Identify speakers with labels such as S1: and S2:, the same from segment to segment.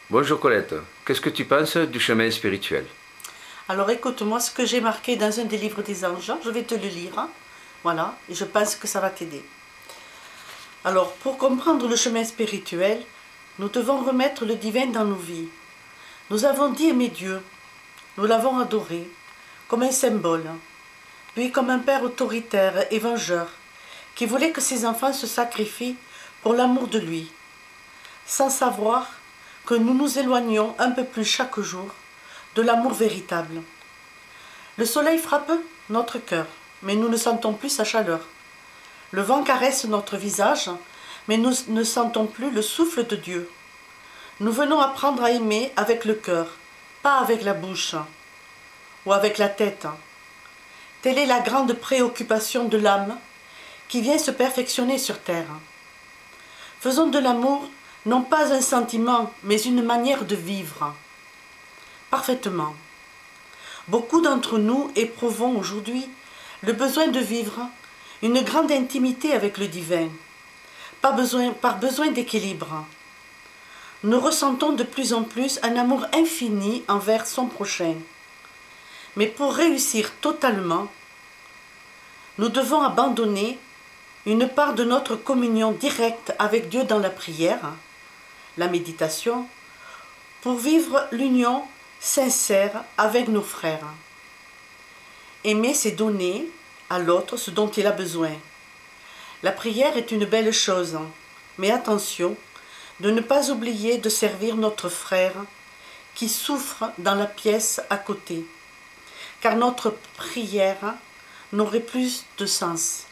S1: Bonjour Colette, qu'est-ce que tu penses du chemin spirituel?
S2: Alors écoute-moi ce que j'ai marqué dans un des livres des anges, je vais te le lire, hein. Voilà, et je pense que ça va t'aider. Alors, pour comprendre le chemin spirituel, nous devons remettre le divin dans nos vies. Nous avons dit aimer Dieu, nous l'avons adoré, comme un symbole, puis comme un père autoritaire et vengeur, qui voulait que ses enfants se sacrifient pour l'amour de lui, sans savoir que nous nous éloignons un peu plus chaque jour de l'amour véritable. Le soleil frappe notre cœur, mais nous ne sentons plus sa chaleur. Le vent caresse notre visage, mais nous ne sentons plus le souffle de Dieu. Nous venons apprendre à aimer avec le cœur, pas avec la bouche ou avec la tête. Telle est la grande préoccupation de l'âme qui vient se perfectionner sur terre. Faisons de l'amour non pas un sentiment, mais une manière de vivre. Parfaitement. Beaucoup d'entre nous éprouvons aujourd'hui le besoin de vivre une grande intimité avec le divin, par besoin d'équilibre. Nous ressentons de plus en plus un amour infini envers son prochain. Mais pour réussir totalement, nous devons abandonner une part de notre communion directe avec Dieu dans la prière, la méditation, pour vivre l'union sincère avec nos frères. Aimer, c'est donner à l'autre ce dont il a besoin. La prière est une belle chose, mais attention de ne pas oublier de servir notre frère qui souffre dans la pièce à côté, car notre prière n'aurait plus de sens.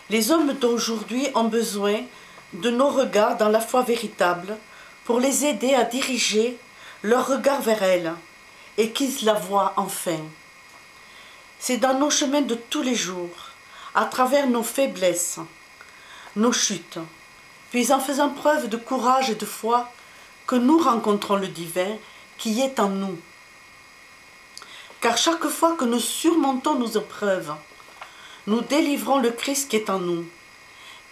S2: Les hommes d'aujourd'hui ont besoin de nos regards dans la foi véritable pour les aider à diriger leur regard vers elle et qu'ils la voient enfin. C'est dans nos chemins de tous les jours, à travers nos faiblesses, nos chutes, puis en faisant preuve de courage et de foi, que nous rencontrons le divin qui est en nous. Car chaque fois que nous surmontons nos épreuves, nous délivrons le Christ qui est en nous.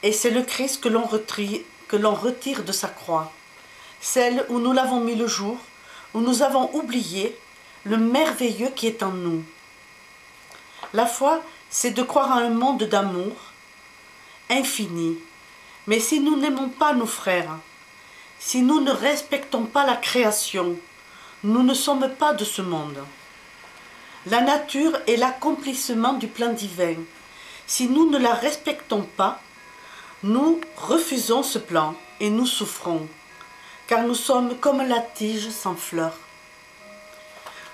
S2: Et c'est le Christ que l'on retire de sa croix, celle où nous l'avons mis le jour, où nous avons oublié le merveilleux qui est en nous. La foi, c'est de croire à un monde d'amour infini. Mais si nous n'aimons pas nos frères, si nous ne respectons pas la création, nous ne sommes pas de ce monde. La nature est l'accomplissement du plan divin. Si nous ne la respectons pas, nous refusons ce plan et nous souffrons, car nous sommes comme la tige sans fleurs.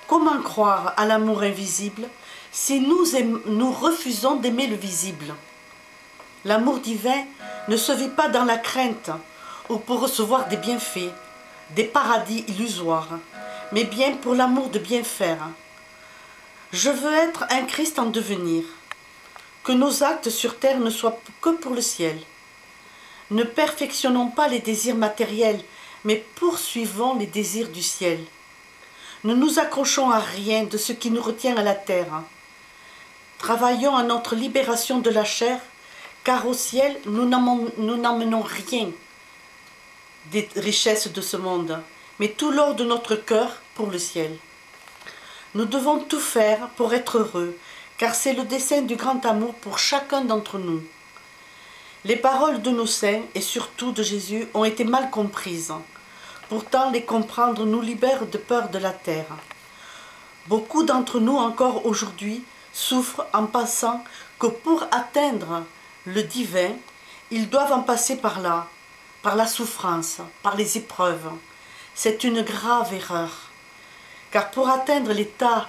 S2: Comment croire à l'amour invisible si nous refusons d'aimer le visible? L'amour divin ne se vit pas dans la crainte ou pour recevoir des bienfaits, des paradis illusoires, mais bien pour l'amour de bien faire. Je veux être un Christ en devenir, que nos actes sur terre ne soient que pour le ciel. Ne perfectionnons pas les désirs matériels, mais poursuivons les désirs du ciel. Ne nous accrochons à rien de ce qui nous retient à la terre. Travaillons à notre libération de la chair, car au ciel, nous n'emmenons rien des richesses de ce monde, mais tout l'or de notre cœur pour le ciel. Nous devons tout faire pour être heureux, car c'est le dessein du grand amour pour chacun d'entre nous. Les paroles de nos saints, et surtout de Jésus, ont été mal comprises. Pourtant, les comprendre nous libère de peur de la terre. Beaucoup d'entre nous, encore aujourd'hui, souffrent en pensant que pour atteindre le divin, ils doivent en passer par là, par la souffrance, par les épreuves. C'est une grave erreur. Car pour atteindre l'état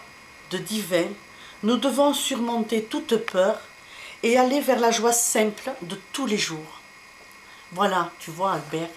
S2: de divin, nous devons surmonter toute peur et aller vers la joie simple de tous les jours. Voilà, tu vois Albert,